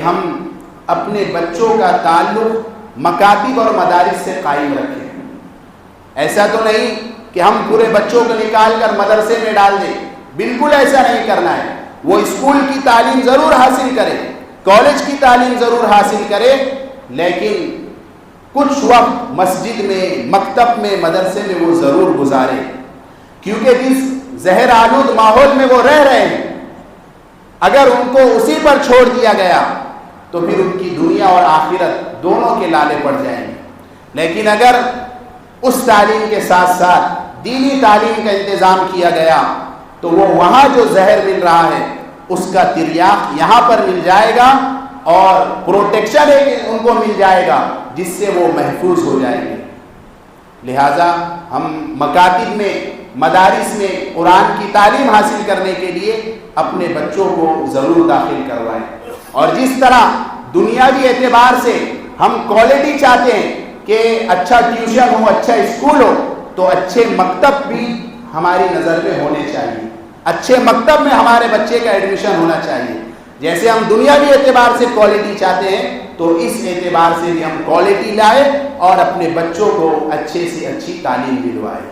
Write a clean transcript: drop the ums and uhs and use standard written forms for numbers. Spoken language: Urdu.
ہم اپنے بچوں کا تعلق مکاتب اور مدارس سے قائم رکھیں۔ ایسا تو نہیں کہ ہم پورے بچوں کو نکال کر مدرسے میں ڈال دیں، بالکل ایسا نہیں کرنا ہے۔ وہ اسکول کی تعلیم ضرور حاصل کرے، کالج کی تعلیم ضرور حاصل کرے، لیکن کچھ وقت مسجد میں، مکتب میں، مدرسے میں وہ ضرور گزارے، کیونکہ جس زہر آلود ماحول میں وہ رہ رہے ہیں، اگر ان کو اسی پر چھوڑ دیا گیا تو پھر ان کی دنیا اور آخرت دونوں کے لالے پڑ جائیں گے۔ لیکن اگر اس تعلیم کے ساتھ ساتھ دینی تعلیم کا انتظام کیا گیا تو وہ وہاں جو زہر مل رہا ہے اس کا تریاق یہاں پر مل جائے گا، اور پروٹیکشن ان کو مل جائے گا جس سے وہ محفوظ ہو جائیں گے۔ لہٰذا ہم مکاتب میں، مدارس میں قرآن کی تعلیم حاصل کرنے کے لیے اپنے بچوں کو ضرور داخل کروائیں، اور جس طرح دنیاوی اعتبار سے ہم کوالٹی چاہتے ہیں کہ اچھا ٹیوشن ہو، اچھا اسکول ہو، تو اچھے مکتب بھی ہماری نظر میں ہونے چاہیے، اچھے مکتب میں ہمارے بچے کا ایڈمیشن ہونا چاہیے۔ جیسے ہم دنیاوی اعتبار سے کوالٹی چاہتے ہیں تو اس اعتبار سے بھی ہم کوالٹی لائیں اور اپنے بچوں کو اچھے سے اچھی تعلیم دلوائیں۔